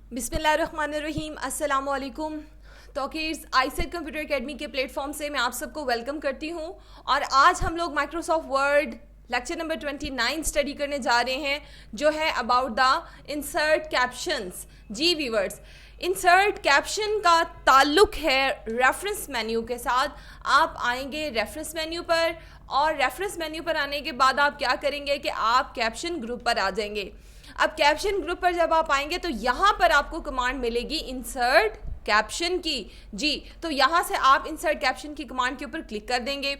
बिस्मिल्लाहिर्रहमानिर्रहीम, अस्सलाम वालेकुम। तौकीर्स आईसेट कंप्यूटर एकेडमी के प्लेटफॉर्म से मैं आप सबको वेलकम करती हूँ। और आज हम लोग Microsoft Word lecture number 29 study करने जा रहे हैं, जो है अबाउट द इंसर्ट कैप्शंस। जी व्यूअर्स, इंसर्ट कैप्शन का ताल्लुक है रेफरेंस मेन्यू के साथ। आप आएंगे रेफरेंस मेन्यू पर, और रेफरेंस मेन्यू पर आने के बाद आप क्या करेंगे कि आप कैप्शन ग्रुप पर आ जाएंगे। अब कैप्शन ग्रुप पर जब आप आएंगे तो यहाँ पर आपको कमांड मिलेगी इंसर्ट कैप्शन की। जी, तो यहाँ से आप इंसर्ट कैप्शन की कमांड के ऊपर क्लिक कर देंगे।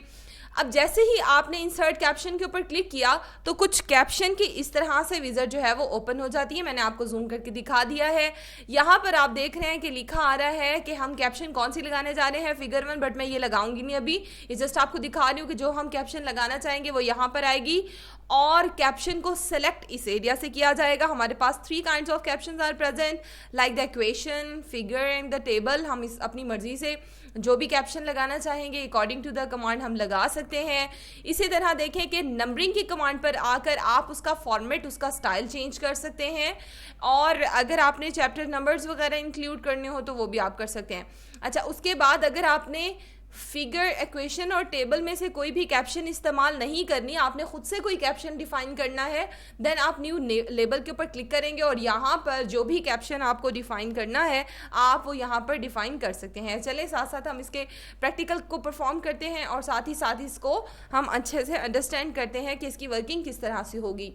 अब जैसे ही आपने इंसर्ट कैप्शन के ऊपर क्लिक किया तो कुछ कैप्शन की इस तरह से विज़िट जो है वो ओपन हो जाती है। मैंने आपको जूम करके दिखा दिया है। यहाँ पर आप देख रहे हैं कि लिखा आ रहा है कि हम कैप्शन कौन सी लगाने जा रहे हैं, फिगर 1, बट मैं ये लगाऊंगी नहीं अभी। ये जस्ट आपको दिखा रही हूँ कि जो हम कैप्शन लगाना चाहेंगे वो यहाँ पर आएगी, और कैप्शन को सेलेक्ट इस एरिया से किया जाएगा। हमारे पास 3 kinds of captions are present, like the equation, figure and the table. हम इस अपनी मर्जी से जो भी कैप्शन लगाना चाहेंगे अकॉर्डिंग टू द कमांड हम लगा सकते हैं। इसी तरह देखें कि नंबरिंग की कमांड पर आकर आप उसका फॉर्मेट, उसका स्टाइल चेंज कर सकते हैं, और अगर आपने चैप्टर नंबर्स वगैरह इंक्लूड करने हो तो वो भी आप कर सकते हैं। अच्छा, उसके बाद अगर आपने फिगर, इक्वेशन और टेबल में से कोई भी कैप्शन इस्तेमाल नहीं करनी, आपने खुद से कोई कैप्शन डिफाइन करना है, देन आप न्यू लेबल के ऊपर क्लिक करेंगे और यहाँ पर जो भी कैप्शन आपको डिफाइन करना है आप वो यहाँ पर डिफाइन कर सकते हैं। चले साथ साथ हम इसके प्रैक्टिकल को परफॉर्म करते हैं और साथ ही साथ इसको हम अच्छे से अंडरस्टैंड करते हैं कि इसकी वर्किंग किस तरह से होगी।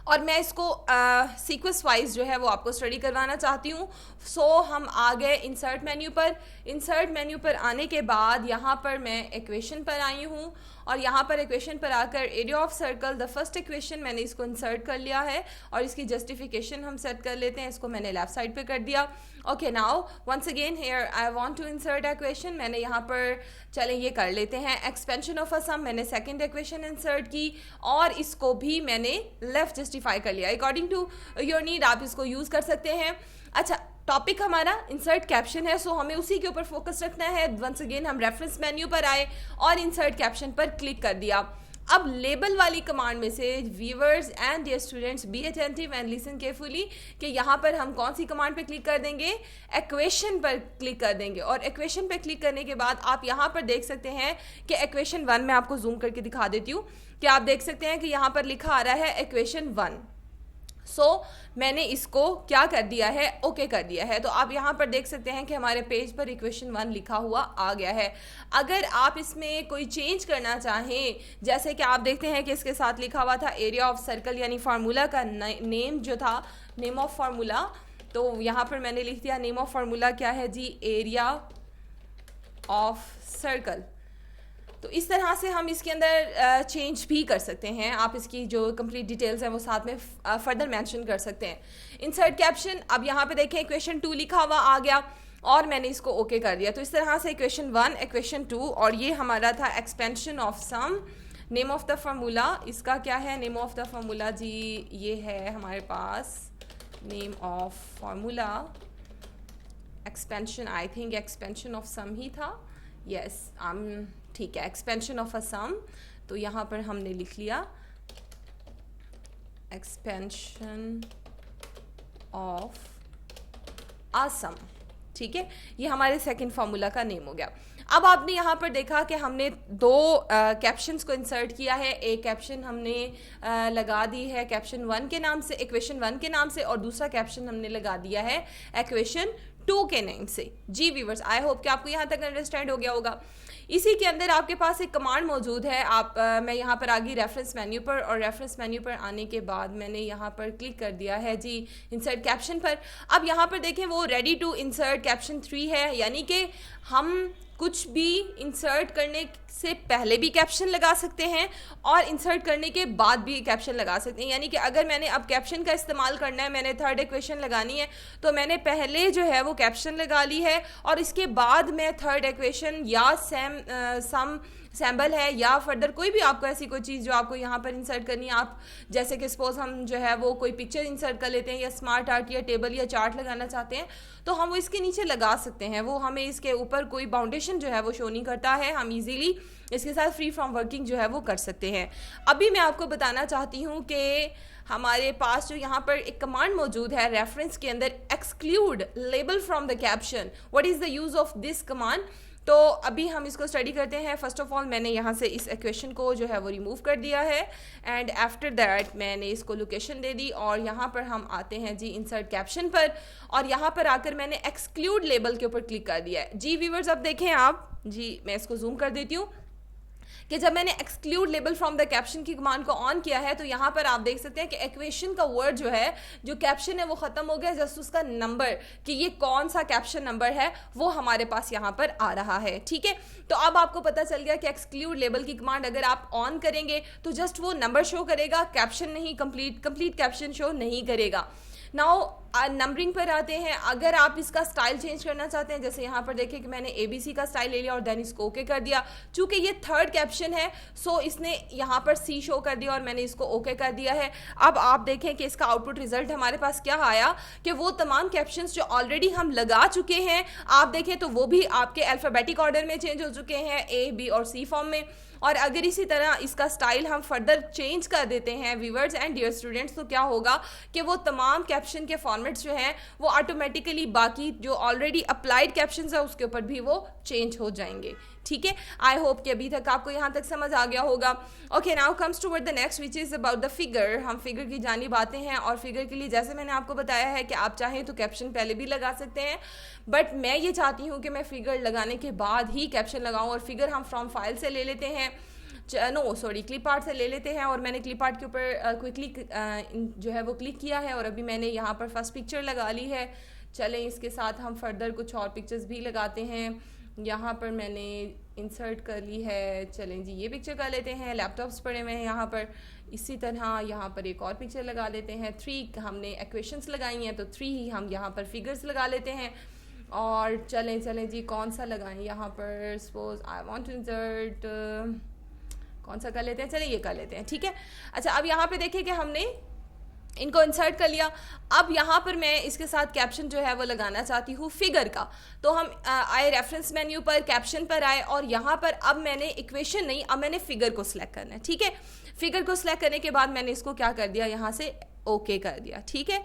और मैं इसको सीक्वेंस वाइज जो है वो आपको स्टडी करवाना चाहती हूँ। सो हम आ गए इंसर्ट मेन्यू पर। इंसर्ट मेन्यू पर आने के बाद यहाँ पर मैं इक्वेशन पर आई हूँ, और यहाँ पर इक्वेशन पर आकर area of circle, the first equation, मैंने इसको इंसर्ट कर लिया है, और इसकी जस्टिफिकेशन हम सेट कर लेते हैं। इसको मैंने लेफ्ट साइड पे कर दिया। Okay, now once again here I want to insert equation. मैंने यहाँ पर, चलें ये कर लेते हैं, एक्सपेंशन ऑफ अ सम, मैंने सेकंड इक्वेशन इंसर्ट की, और इसको भी मैंने लेफ्ट जस्टिफाई कर लिया। अकॉर्डिंग टू योर नीड आप इसको यूज़ कर सकते हैं। अच्छा, टॉपिक हमारा इंसर्ट कैप्शन है, सो हमें उसी के ऊपर फोकस रखना है। वंस अगेन हम रेफरेंस मेन्यू पर आए और इंसर्ट कैप्शन पर क्लिक कर दिया। अब लेबल वाली कमांड में से viewers and dear students be attentive and listen carefully कि यहाँ पर हम कौन सी कमांड पे क्लिक कर देंगे, इक्वेशन पर क्लिक कर देंगे। और इक्वेशन पे क्लिक करने के बाद आप यहाँ पर देख सकते हैं कि इक्वेशन 1, मैं आपको जूम करके दिखा देती हूँ कि आप देख सकते हैं कि यहाँ पर लिखा आ रहा है इक्वेशन 1। सो मैंने इसको क्या कर दिया है, ओके कर दिया है। तो आप यहाँ पर देख सकते हैं कि हमारे पेज पर इक्वेशन 1 लिखा हुआ आ गया है। अगर आप इसमें कोई चेंज करना चाहें, जैसे कि आप देखते हैं कि इसके साथ लिखा हुआ था एरिया ऑफ सर्कल, यानी फार्मूला का नेम जो था, नेम ऑफ फार्मूला, तो यहाँ पर मैंने लिख दिया नेम ऑफ फार्मूला क्या है जी, एरिया ऑफ सर्कल। तो इस तरह से हम इसके अंदर चेंज भी कर सकते हैं। आप इसकी जो कंप्लीट डिटेल्स हैं वो साथ में फर्दर मेंशन कर सकते हैं। इंसर्ट कैप्शन, अब यहाँ पे देखें इक्वेशन 2 लिखा हुआ आ गया, और मैंने इसको ओके कर दिया। तो इस तरह से इक्वेशन 1, इक्वेशन 2, और ये हमारा था expansion of sum. Name of the formula, इसका क्या है, नेम ऑफ द फार्मूला जी ये है हमारे पास, name of formula expansion, I think expansion of sum ही था, यस ठीक है, एक्सपेंशन ऑफ अ सम। तो यहाँ पर हमने लिख लिया एक्सपेंशन ऑफ अ सम, ठीक है। ये हमारे सेकंड फार्मूला का नेम हो गया। अब आपने यहाँ पर देखा कि हमने 2 कैप्शंस को इंसर्ट किया है। एक कैप्शन हमने लगा दी है कैप्शन 1 के नाम से, इक्वेशन 1 के नाम से, और दूसरा कैप्शन हमने लगा दिया है इक्वेशन 2 के नेम से। जी व्यूअर्स, आई होप कि आपको यहाँ तक अंडरस्टैंड हो गया होगा। इसी के अंदर आपके पास एक कमांड मौजूद है। आप मैं यहाँ पर आ गई रेफरेंस मेन्यू पर, और रेफरेंस मेन्यू पर आने के बाद मैंने यहाँ पर क्लिक कर दिया है जी इंसर्ट कैप्शन पर। अब यहाँ पर देखें वो रेडी टू इंसर्ट कैप्शन 3 है, यानी कि हम कुछ भी इंसर्ट करने से पहले भी कैप्शन लगा सकते हैं और इंसर्ट करने के बाद भी कैप्शन लगा सकते हैं। यानी कि अगर मैंने अब कैप्शन का इस्तेमाल करना है, मैंने थर्ड इक्वेशन लगानी है, तो मैंने पहले जो है वो कैप्शन लगा ली है, और इसके बाद मैं थर्ड इक्वेशन या सम सैम्बल है या फर्दर कोई भी आपको ऐसी कोई चीज़ जो आपको यहाँ पर इंसर्ट करनी है, आप जैसे कि सपोज हम जो है वो कोई पिक्चर इंसर्ट कर लेते हैं या स्मार्ट आर्ट या टेबल या चार्ट लगाना चाहते हैं, तो हम वो इसके नीचे लगा सकते हैं। वो हमें इसके ऊपर कोई बाउंडेशन जो है वो शो नहीं करता है, हम इजीली इसके साथ फ्री फ्रॉम वर्किंग जो है वो कर सकते हैं। अभी मैं आपको बताना चाहती हूँ कि हमारे पास जो यहाँ पर एक कमांड मौजूद है रेफरेंस के अंदर, exclude label from the caption. What is the use of this command? तो अभी हम इसको स्टडी करते हैं। फर्स्ट ऑफ ऑल मैंने यहाँ से इस इक्वेशन को जो है वो रिमूव कर दिया है एंड आफ्टर दैट मैंने इसको लोकेशन दे दी और यहाँ पर हम आते हैं जी इंसर्ट कैप्शन पर, और यहाँ पर आकर मैंने एक्सक्लूड लेबल के ऊपर क्लिक कर दिया है। जी व्यूअर्स अब देखें आप जी, मैं इसको जूम कर देती हूँ कि जब मैंने exclude label from the caption की कमांड को ऑन किया है तो यहाँ पर आप देख सकते हैं कि इक्वेशन का वर्ड जो है, जो कैप्शन है वो खत्म हो गया, जस्ट उसका नंबर कि ये कौन सा कैप्शन नंबर है वो हमारे पास यहाँ पर आ रहा है। ठीक है, तो अब आपको पता चल गया कि एक्सक्लूड लेबल की कमांड अगर आप ऑन करेंगे तो जस्ट वो नंबर शो करेगा, कैप्शन नहीं, कंप्लीट कैप्शन शो नहीं करेगा। नाउ नंबरिंग पर आते हैं। अगर आप इसका स्टाइल चेंज करना चाहते हैं, जैसे यहाँ पर देखिए कि मैंने ABC का स्टाइल ले लिया और देन इसको ओके कर दिया। चूंकि ये थर्ड कैप्शन है सो इसने यहाँ पर C शो कर दिया और मैंने इसको ओके कर दिया है। अब आप देखें कि इसका आउटपुट रिजल्ट हमारे पास क्या आया कि वो तमाम कैप्शंस जो ऑलरेडी हम लगा चुके हैं, आप देखें तो वो भी आपके अल्फ़ाबेटिक ऑर्डर में चेंज हो चुके हैं, A, B और C फॉर्म में। और अगर इसी तरह इसका स्टाइल हम फर्दर चेंज कर देते हैं व्यूअर्स एंड डियर स्टूडेंट्स, तो क्या होगा कि वो तमाम कैप्शन के फॉर्मेट्स जो हैं वो ऑटोमेटिकली बाकी जो ऑलरेडी अप्लाइड कैप्शंस है उसके ऊपर भी वो चेंज हो जाएंगे। ठीक है, आई होप कि अभी तक आपको यहाँ तक समझ आ गया होगा। Okay, now comes toward the next which is about the figure. हम फिगर की जानिब आते हैं और फिगर के लिए जैसे मैंने आपको बताया है कि आप चाहें तो कैप्शन पहले भी लगा सकते हैं, बट मैं ये चाहती हूँ कि मैं फिगर लगाने के बाद ही कैप्शन लगाऊँ, और फिगर हम फ्रॉम फाइल से ले लेते हैं, क्लिप आर्ट से ले लेते हैं। और मैंने क्लिप आर्ट के ऊपर क्विकली जो है वो क्लिक किया है और अभी मैंने यहाँ पर फर्स्ट पिक्चर लगा ली है। चलें इसके साथ हम फर्दर कुछ और पिक्चर्स भी लगाते हैं। यहाँ पर मैंने इंसर्ट कर ली है, चलें जी ये पिक्चर कर लेते हैं। लैपटॉप्स पड़े हुए हैं यहाँ पर, इसी तरह यहाँ पर एक और पिक्चर लगा लेते हैं। 3 हमने इक्वेशंस लगाई हैं तो 3 ही हम यहाँ पर फिगर्स लगा लेते हैं। और चलें जी कौन सा लगाएं यहाँ पर, suppose I want to insert, कौन सा कर लेते हैं, चलिए ये कर लेते हैं। ठीक है, अच्छा अब यहाँ पे देखिए कि हमने इनको इंसर्ट कर लिया। अब यहाँ पर मैं इसके साथ कैप्शन जो है वो लगाना चाहती हूँ फिगर का, तो हम आए रेफरेंस मेन्यू पर, कैप्शन पर आए और यहाँ पर अब मैंने इक्वेशन नहीं, अब मैंने फिगर को सिलेक्ट करना है। ठीक है, फिगर को सिलेक्ट करने के बाद मैंने इसको क्या कर दिया, यहाँ से ओके कर दिया। ठीक है,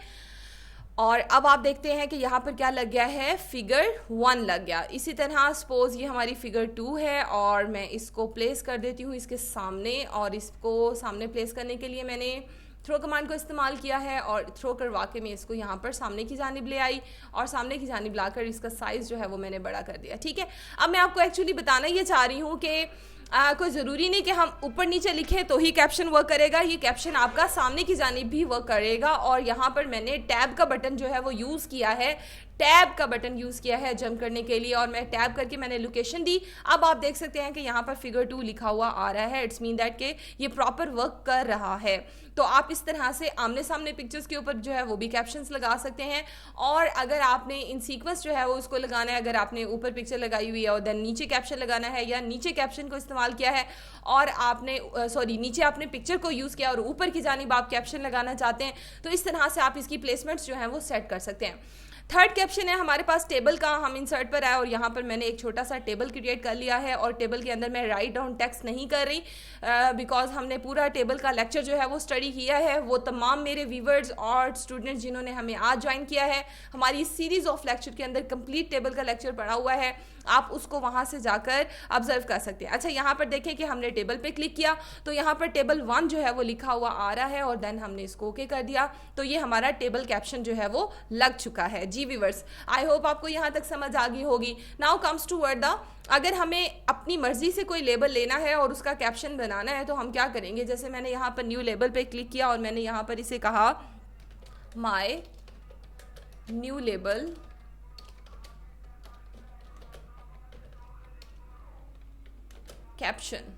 और अब आप देखते हैं कि यहाँ पर क्या लग गया है, फिगर 1 लग गया। इसी तरह सपोज ये हमारी फिगर 2 है और मैं इसको प्लेस कर देती हूँ इसके सामने, और इसको सामने प्लेस करने के लिए मैंने थ्रो कमांड को इस्तेमाल किया है और थ्रो करवा के मैं इसको यहाँ पर सामने की जानिब ले आई और सामने की जानिब लाकर इसका साइज़ जो है वो मैंने बड़ा कर दिया। ठीक है, अब मैं आपको एक्चुअली बताना ये चाह रही हूँ कि कोई ज़रूरी नहीं कि हम ऊपर नीचे लिखें तो ही कैप्शन वर्क करेगा, ये कैप्शन आपका सामने की जानिब भी वर्क करेगा। और यहाँ पर मैंने टैब का बटन जो है वो यूज़ किया है, टैब का बटन यूज़ किया है जंप करने के लिए, और मैं टैब करके मैंने लोकेशन दी। अब आप देख सकते हैं कि यहाँ पर फिगर 2 लिखा हुआ आ रहा है, इट्स मीन दैट के ये प्रॉपर वर्क कर रहा है। तो आप इस तरह से आमने सामने पिक्चर्स के ऊपर जो है वो भी कैप्शंस लगा सकते हैं। और अगर आपने इन सीक्वेंस जो है वो उसको लगाना है, अगर आपने ऊपर पिक्चर लगाई हुई है और देन नीचे कैप्शन लगाना है, या नीचे कैप्शन को इस्तेमाल किया है और आपने नीचे आपने पिक्चर को यूज़ किया और ऊपर की जानिब आप कैप्शन लगाना चाहते हैं, तो इस तरह से आप इसकी प्लेसमेंट्स जो हैं वो सेट कर सकते हैं। थर्ड कैप्शन है हमारे पास टेबल का, हम इंसर्ट पर आए और यहाँ पर मैंने एक छोटा सा टेबल क्रिएट कर लिया है और टेबल के अंदर मैं राइट डाउन टेक्स्ट नहीं कर रही बिकॉज हमने पूरा टेबल का लेक्चर जो है वो स्टडी किया है। वो तमाम मेरे व्यूवर्स और स्टूडेंट्स जिन्होंने हमें आज ज्वाइन किया है, हमारी सीरीज़ ऑफ लेक्चर के अंदर कंप्लीट टेबल का लेक्चर पढ़ा हुआ है, आप उसको वहाँ से जाकर ऑब्जर्व कर सकते हैं। अच्छा, यहाँ पर देखें कि हमने टेबल पे क्लिक किया तो यहाँ पर टेबल 1 जो है वो लिखा हुआ आ रहा है और देन हमने इसको ओके कर दिया, तो ये हमारा टेबल कैप्शन जो है वो लग चुका है। जी व्यूअर्स, आई होप आपको यहाँ तक समझ आ गई होगी। Now comes to word the, अगर हमें अपनी मर्जी से कोई लेबल लेना है और उसका कैप्शन बनाना है तो हम क्या करेंगे, जैसे मैंने यहाँ पर न्यू लेबल पे क्लिक किया और मैंने यहाँ पर इसे कहा माय न्यू लेबल कैप्शन।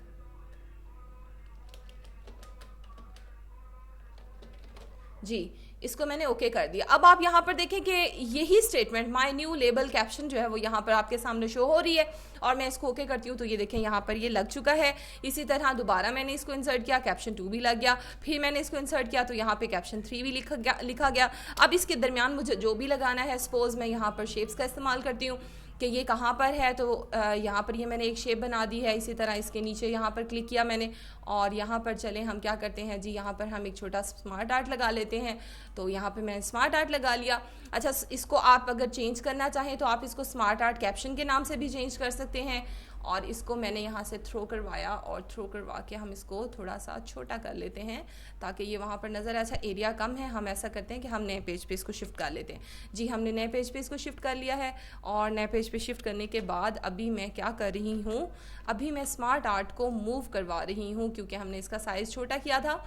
जी, इसको मैंने ओके कर दिया। अब आप यहाँ पर देखें कि यही statement my new label caption जो है वो यहाँ पर आपके सामने शो हो रही है और मैं इसको ओके करती हूँ तो ये देखें यहाँ पर ये लग चुका है। इसी तरह दोबारा मैंने इसको इंसर्ट किया, कैप्शन 2 भी लग गया, फिर मैंने इसको इंसर्ट किया तो यहाँ पे कैप्शन 3 भी लिखा गया। अब इसके दरमियान मुझे जो भी लगाना है, सपोज मैं यहाँ पर शेप्स का इस्तेमाल करती हूँ कि ये कहाँ पर है, तो यहाँ पर ये मैंने एक शेप बना दी है। इसी तरह इसके नीचे यहाँ पर क्लिक किया मैंने और यहाँ पर चले हम क्या करते हैं जी, यहाँ पर हम एक छोटा स्मार्ट आर्ट लगा लेते हैं। तो यहाँ पे मैंने स्मार्ट आर्ट लगा लिया। अच्छा, इसको आप अगर चेंज करना चाहें तो आप इसको स्मार्ट आर्ट कैप्शन के नाम से भी चेंज कर सकते हैं। और इसको मैंने यहाँ से थ्रो करवाया और थ्रो करवा के हम इसको थोड़ा सा छोटा कर लेते हैं ताकि ये वहाँ पर नज़र आए। अच्छा, एरिया कम है, हम ऐसा करते हैं कि हम नए पेज पे इसको शिफ्ट कर लेते हैं। जी, हमने नए पेज पे इसको शिफ्ट कर लिया है और नए पेज पे शिफ्ट करने के बाद अभी मैं क्या कर रही हूँ, अभी मैं स्मार्ट आर्ट को मूव करवा रही हूँ क्योंकि हमने इसका साइज़ छोटा किया था।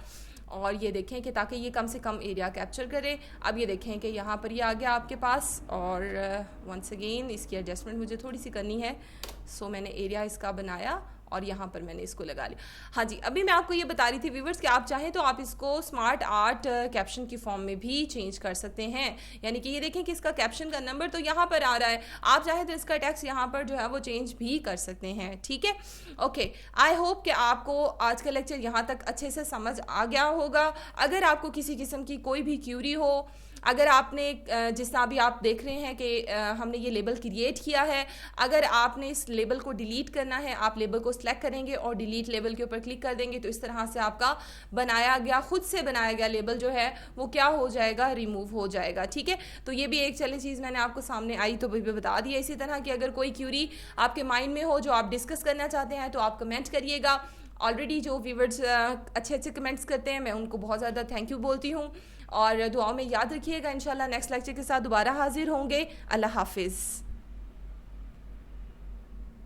और ये देखें कि ताकि ये कम से कम एरिया कैप्चर करे। अब ये देखें कि यहाँ पर ये आ गया आपके पास और वंस अगेन इसकी एडजस्टमेंट मुझे थोड़ी सी करनी है। सो मैंने एरिया इसका बनाया और यहाँ पर मैंने इसको लगा लिया। हाँ जी, अभी मैं आपको ये बता रही थी व्यूवर्स कि आप चाहें तो आप इसको स्मार्ट आर्ट कैप्शन की फॉर्म में भी चेंज कर सकते हैं। यानी कि ये देखें कि इसका कैप्शन का नंबर तो यहाँ पर आ रहा है, आप चाहें तो इसका टेक्स्ट यहाँ पर जो है वो चेंज भी कर सकते हैं। ठीक है, ओके, आई होप कि आपको आज का लेक्चर यहाँ तक अच्छे से समझ आ गया होगा। अगर आपको किसी किस्म की कोई भी क्यूरी हो, अगर आपने जिस तरह अभी आप देख रहे हैं कि हमने ये लेबल क्रिएट किया है, अगर आपने इस लेबल को डिलीट करना है, आप लेबल को सिलेक्ट करेंगे और डिलीट लेबल के ऊपर क्लिक कर देंगे तो इस तरह से आपका बनाया गया, खुद से बनाया गया लेबल जो है वो क्या हो जाएगा, रिमूव हो जाएगा। ठीक है, तो ये भी एक चले चीज़ मैंने आपको सामने आई तो भी बता दिया। इसी तरह की अगर कोई क्यूरी आपके माइंड में हो जो आप डिस्कस करना चाहते हैं तो आप कमेंट करिएगा। ऑलरेडी जो व्यूवर्स अच्छे अच्छे कमेंट्स करते हैं मैं उनको बहुत ज़्यादा थैंक यू बोलती हूँ और दुआओं में याद रखिएगा। इंशाल्लाह नेक्स्ट लेक्चर के साथ दोबारा हाजिर होंगे। अल्लाह हाफिज़।